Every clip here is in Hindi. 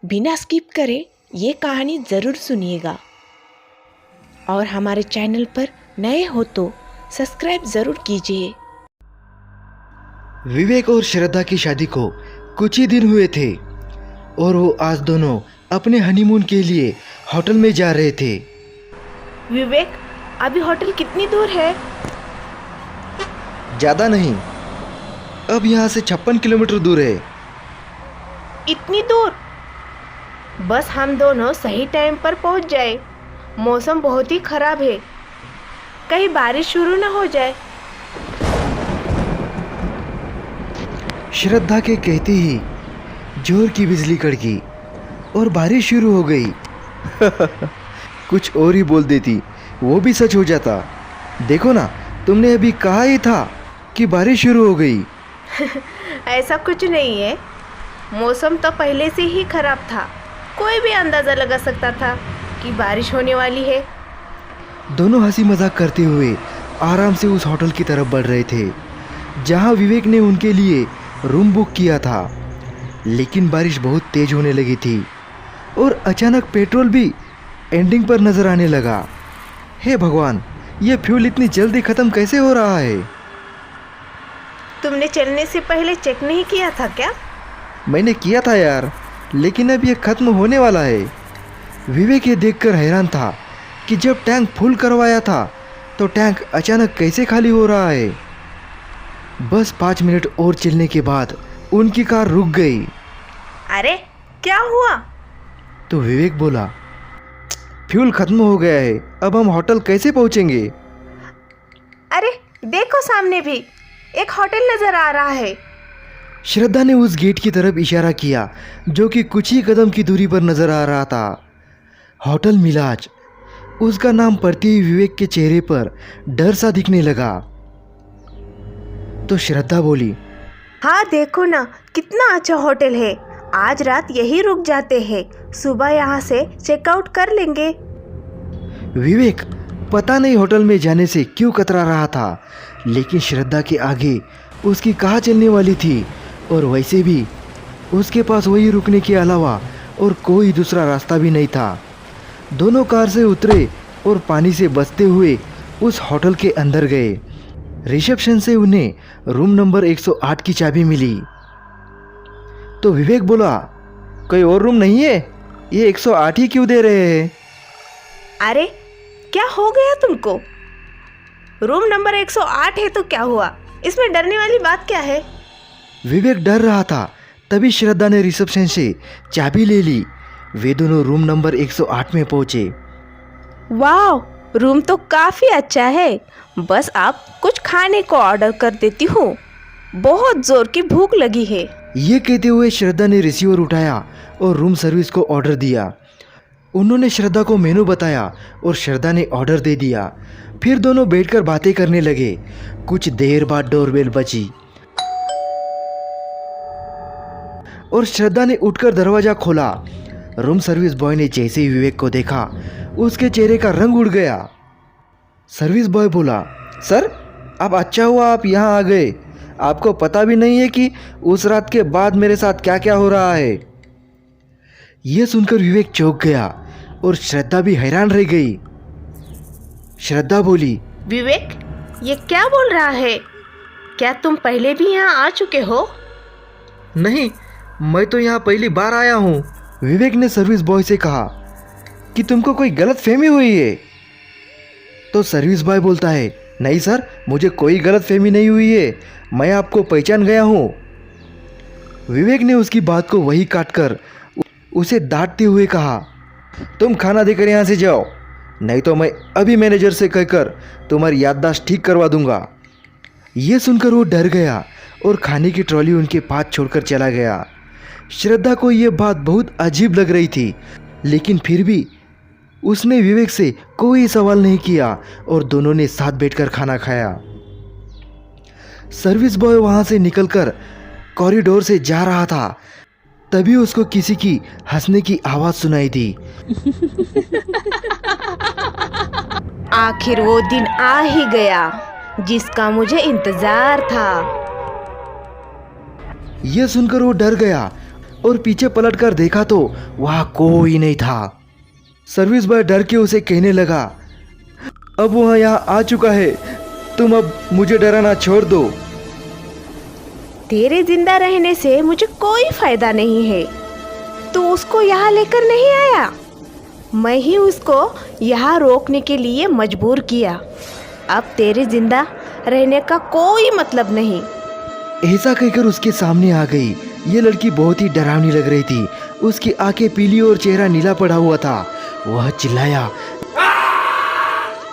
बिना स्किप करे ये कहानी ज़रूर सुनिएगा और हमारे चैनल पर नए हो तो सब्सक्राइब ज़रूर कीजिए। विवेक और श्रद्धा की शादी को कुछ ही दिन हुए थे और वो आज दोनों अपने हनीमून के लिए होटल में जा रहे थे। विवेक, अभी होटल कितनी दूर है? ज़्यादा नहीं, अब यहाँ से 56 किलोमीटर दूर है। इतनी दूर? बस हम दोनों सही टाइम पर पहुँच जाए। मौसम बहुत ही खराब है, कहीं बारिश शुरू न हो जाए। श्रद्धा के कहते ही जोर की बिजली कड़की और बारिश शुरू हो गई। कुछ और ही बोल देती, वो भी सच हो जाता। देखो ना, तुमने अभी कहा ही था कि बारिश शुरू हो गई। ऐसा कुछ नहीं है, मौसम तो पहले से ही खराब था। कोई भी अंदाज़ा लगा सकता था कि बारिश होने वाली है। दोनों हंसी मजाक करते हुए आराम से उस होटल की तरफ बढ़ रहे थे जहां विवेक ने उनके लिए रूम बुक किया था। लेकिन बारिश बहुत तेज होने लगी थी और अचानक पेट्रोल भी एंडिंग पर नजर आने लगा। हे भगवान, ये फ्यूल इतनी जल्दी ख़त्म कैसे हो रहा है? तुमने चलने से पहले चेक नहीं किया था क्या? मैंने किया था यार, लेकिन अब ये ख़त्म होने वाला है। विवेक ये देखकर हैरान था कि जब टैंक फुल करवाया था तो टैंक अचानक कैसे खाली हो रहा है। बस 5 मिनट और चलने के बाद उनकी कार रुक गई। अरे क्या हुआ? तो विवेक बोला, फ्यूल खत्म हो गया है, अब हम होटल कैसे पहुंचेंगे? अरे देखो, सामने भी एक होटल नजर आ रहा है। श्रद्धा ने उस गेट की तरफ इशारा किया जो कि कुछ ही कदम की दूरी पर नजर आ रहा था। होटल मिलाज। उसका नाम पढ़ते ही विवेक के चेहरे पर डर सा दिखने लगा। तो श्रद्धा बोली, हाँ देखो ना, कितना अच्छा होटल है। आज रात यही रुक जाते हैं, सुबह यहाँ से चेकआउट कर लेंगे। विवेक पता नहीं होटल में जाने से क्यों कतरा रहा था, लेकिन श्रद्धा के आगे उसकी कहाँ चलने वाली थी और वैसे भी उसके पास वही रुकने के अलावा और कोई दूसरा रास्ता भी नहीं था। दोनों कार से उतरे और पानी से बचते हुए उस होटल के अंदर गए। रिसेप्शन से उन्हें रूम नंबर 108 की चाबी मिली। तो विवेक बोला, कोई और रूम नहीं है? ये 108 ही क्यों दे रहे हैं? अरे क्या हो गया तुमको? रूम नंबर 108 है तो क्या हुआ? इसमें डरने वाली बात क्या है? विवेक डर रहा था, तभी श्रद्धा ने रिसेप्शन से चाबी ले ली। वे दोनों रूम नंबर 108 में पहुंचे। वाह, रूम तो काफ़ी अच्छा है। बस आप कुछ खाने को ऑर्डर कर देती हूँ, बहुत ज़ोर की भूख लगी है। ये कहते हुए श्रद्धा ने रिसीवर उठाया और रूम सर्विस को ऑर्डर दिया। उन्होंने श्रद्धा को मेनू बताया और श्रद्धा ने ऑर्डर दे दिया। फिर दोनों बैठकर बातें करने लगे। कुछ देर बाद डोरबेल बजी और श्रद्धा ने उठकर दरवाज़ा खोला। रूम सर्विस बॉय ने जैसे ही विवेक को देखा, उसके चेहरे का रंग उड़ गया। सर्विस बॉय बोला, सर अब अच्छा हुआ आप यहाँ आ गए। आपको पता भी नहीं है कि उस रात के बाद मेरे साथ क्या क्या हो रहा है। यह सुनकर विवेक चौंक गया और श्रद्धा भी हैरान रह गई। श्रद्धा बोली, विवेक, ये क्या बोल रहा है? क्या तुम पहले भी यहाँ आ चुके हो? नहीं, मैं तो यहाँ पहली बार आया हूँ। विवेक ने सर्विस बॉय से कहा कि तुमको कोई गलत फहमी हुई है। तो सर्विस बॉय बोलता है, नहीं सर, मुझे कोई गलत फहमी नहीं हुई है, मैं आपको पहचान गया हूँ। विवेक ने उसकी बात को वही काटकर उसे डांटते हुए कहा, तुम खाना देकर यहाँ से जाओ, नहीं तो मैं अभी मैनेजर से कहकर तुम्हारी याददाश्त ठीक करवा दूंगा। ये सुनकर वो डर गया और खाने की ट्रॉली उनके पास छोड़कर चला गया। श्रद्धा को यह बात बहुत अजीब लग रही थी, लेकिन फिर भी उसने विवेक से कोई सवाल नहीं किया और दोनों ने साथ बैठकर खाना खाया। सर्विस बॉय वहां से निकलकर कॉरिडोर से जा रहा था, तभी उसको किसी की हंसने की आवाज सुनाई दी। आखिर वो दिन आ ही गया जिसका मुझे इंतजार था। यह सुनकर वो डर गया और पीछे पलटकर देखा तो वहाँ कोई नहीं था। सर्विस बॉय डर के उसे कहने लगा, अब वह यहाँ आ चुका है, तुम अब मुझे डराना छोड़ दो। तेरे जिंदा रहने से मुझे कोई फायदा नहीं है। तू उसको यहाँ लेकर नहीं आया, मैं ही उसको यहाँ रोकने के लिए मजबूर किया। अब तेरे जिंदा रहने का कोई मतलब नहीं। ऐसा कहकर उसके सामने आ गई। ये लड़की बहुत ही डरावनी लग रही थी। उसकी आंखें पीली और चेहरा नीला पड़ा हुआ था। वह चिल्लाया,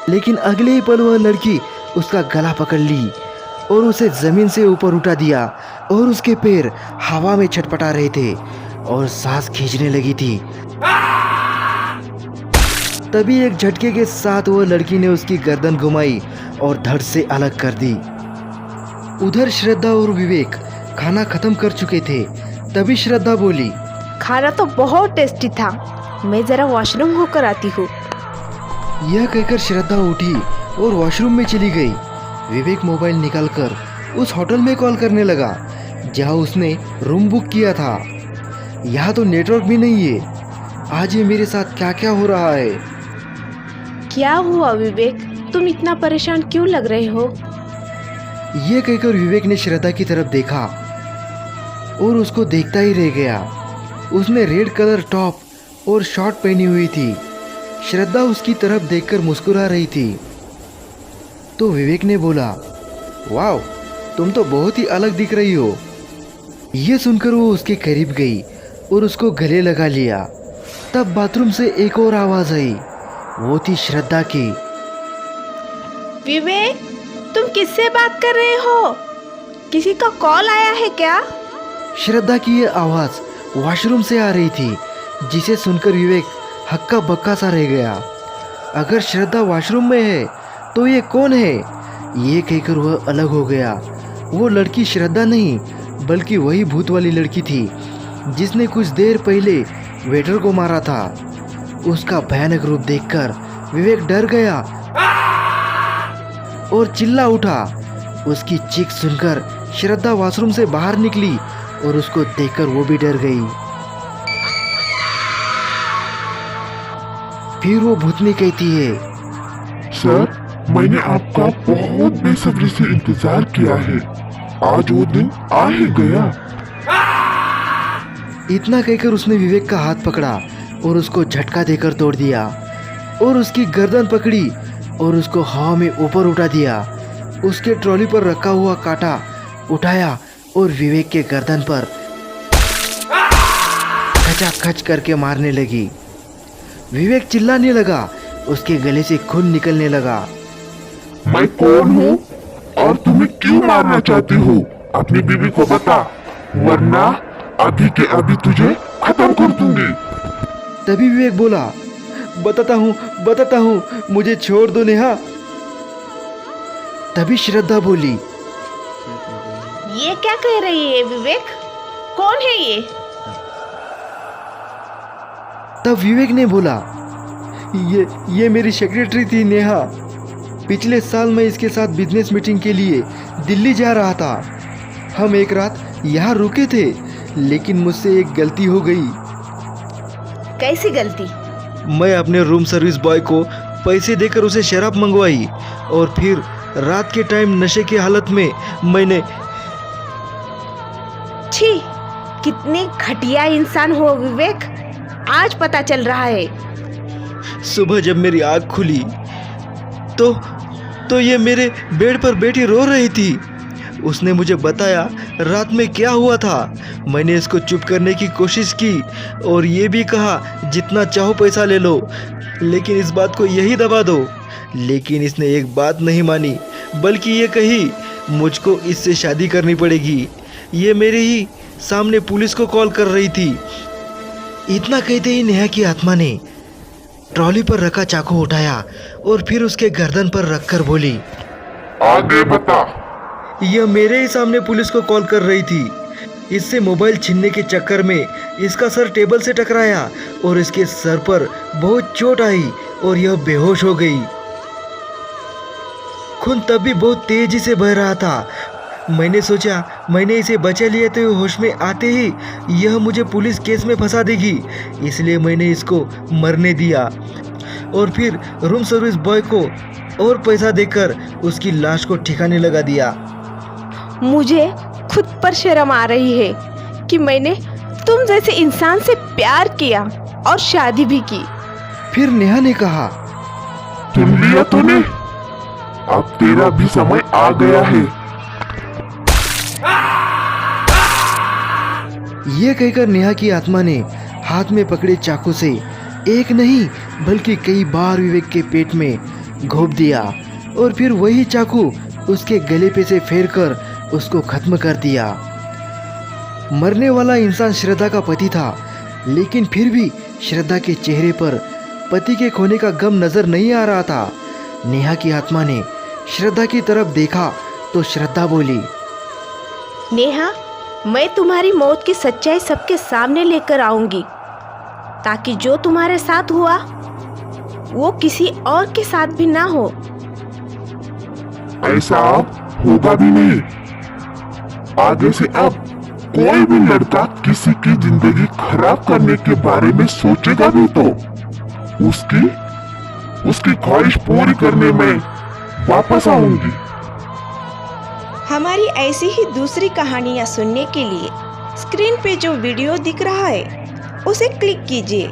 लेकिन अगले ही पल वह लड़की उसका गला पकड़ ली और उसे जमीन से ऊपर उठा दिया और उसके पैर हवा में छटपटा रहे थे और सांस खींचने लगी थी। तभी एक झटके के साथ वह लड़की ने उसकी गर्दन घुमाई और धड़ से अलग कर दी। उधर श्रद्धा और विवेक खाना खत्म कर चुके थे। तभी श्रद्धा बोली, खाना तो बहुत टेस्टी था, मैं जरा वॉशरूम होकर आती हूँ। यह कहकर श्रद्धा उठी और वॉशरूम में चली गई। विवेक मोबाइल निकालकर उस होटल में कॉल करने लगा जहां उसने रूम बुक किया था। यहाँ तो नेटवर्क भी नहीं है। आज ये मेरे साथ क्या क्या हो रहा है। क्या हुआ विवेक, तुम इतना परेशान क्यों लग रहे हो? ये कहकर विवेक ने श्रद्धा की तरफ देखा और उसको देखता ही रह गया। उसने रेड कलर टॉप और शॉर्ट पहनी हुई थी। श्रद्धा उसकी तरफ देखकर मुस्कुरा रही थी। तो विवेक ने बोला, वाह, तुम तो बहुत ही अलग दिख रही हो। ये सुनकर वो उसके करीब गई और उसको गले लगा लिया। तब बाथरूम से एक और आवाज आई। वो थी श्रद्धा की। विवेक, तुम किससे बात कर रहे हो? किसी का कॉल आया है क्या? श्रद्धा की ये आवाज वॉशरूम से आ रही थी, जिसे सुनकर विवेक हक्का बक्का सा रह गया। अगर श्रद्धा वॉशरूम में है तो ये कौन है? ये कहकर वह अलग हो गया। वो लड़की श्रद्धा नहीं बल्कि वही भूत वाली लड़की थी जिसने कुछ देर पहले वेटर को मारा था। उसका भयानक रूप देखकर विवेक डर गया और चिल्ला उठा। उसकी चीख सुनकर श्रद्धा वॉशरूम से बाहर निकली और उसको देखकर वो भी डर गई। फिर वो भूतनी कहती है, सर, मैंने आपका बहुत बेसब्री से इंतजार किया है। आज वो दिन आ ही गया। इतना कहकर उसने विवेक का हाथ पकड़ा और उसको झटका देकर तोड़ दिया और उसकी गर्दन पकड़ी और उसको हवा में ऊपर उठा दिया। उसके ट्रॉली पर रखा हुआ कांटा उठाया और विवेक के गर्दन पर खचाखच करके मारने लगी। विवेक चिल्लाने लगा। उसके गले से खून निकलने लगा। मैं कौन हूँ और तुम्हें क्यों मारना चाहती हो? अपनी बीवी को बता, वरना अभी के अभी तुझे खत्म कर दूंगी। तभी विवेक बोला, बताता हूँ, मुझे छोड़ दो नेहा। तभी श्रद्धा बोली, ये क्या कह रही है विवेक? कौन है ये? तब विवेक ने बोला, ये मेरी सेक्रेटरी थी नेहा। पिछले साल मैं इसके साथ बिजनेस मीटिंग के लिए दिल्ली जा रहा था। हम एक रात यहाँ रुके थे, लेकिन मुझसे एक गलती हो गई। कैसी गलती? मैं अपने रूम सर्विस बॉय को पैसे देकर उसे शराब मंगवाई और फिर रात के टाइम नशे की हालत में मैंने। छी, कितने घटिया इंसान हो विवेक, आज पता चल रहा है। सुबह जब मेरी आँख खुली तो ये मेरे बेड पर बैठी रो रही थी। उसने मुझे बताया रात में क्या हुआ था। मैंने इसको चुप करने की कोशिश की और ये भी कहा जितना चाहो पैसा ले लो, लेकिन इस बात को यही दबा दो। लेकिन इसने एक बात नहीं मानी, बल्कि ये कही मुझको इससे शादी करनी पड़ेगी। ये मेरे ही सामने पुलिस को कॉल कर रही थी। इतना कहते ही नेहा की आत्मा ने ट्रॉली पर रखा चाकू उठाया और फिर उसके गर्दन पर रखकर बोली, आगे बता। यह मेरे ही सामने पुलिस को कॉल कर रही थी। इससे मोबाइल छीनने के चक्कर में इसका सर टेबल से टकराया और इसके सर पर बहुत चोट आई और यह बेहोश हो गई। खून तब भी बहुत तेजी से बह रहा था। मैंने सोचा मैंने इसे बचा लिया तो होश में आते ही यह मुझे पुलिस केस में फंसा देगी, इसलिए मैंने इसको मरने दिया और फिर रूम सर्विस बॉय को और पैसा देकर उसकी लाश को ठिकाने लगा दिया। मुझे खुद पर शर्म आ रही है कि मैंने तुम जैसे इंसान से प्यार किया और शादी भी की। फिर नेहा ने कहा, सुन लिया तूने? अब तेरा भी समय आ गया है। यह कहकर नेहा की आत्मा ने हाथ में पकड़े चाकू से एक नहीं बल्कि कई बार विवेक के पेट में घोंप दिया और फिर वही चाकू उसके गले पे से फेर कर उसको खत्म कर दिया। मरने वाला इंसान श्रद्धा का पति था, लेकिन फिर भी श्रद्धा के चेहरे पर पति के खोने का गम नजर नहीं आ रहा था। नेहा की आत्मा ने श्रद्धा की तरफ देखा तो श्रद्धा बोली, नेहा, मैं तुम्हारी मौत की सच्चाई सबके सामने लेकर आऊंगी, ताकि जो तुम्हारे साथ हुआ वो किसी और के साथ भी ना हो। ऐसा अब होगा भी नहीं। आगे से अब कोई भी लड़का किसी की जिंदगी खराब करने के बारे में सोचेगा भी तो उसकी ख्वाहिश पूरी करने में वापस आऊंगी। हमारी ऐसी ही दूसरी कहानियाँ सुनने के लिए स्क्रीन पे जो वीडियो दिख रहा है उसे क्लिक कीजिए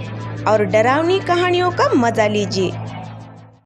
और डरावनी कहानियों का मजा लीजिए।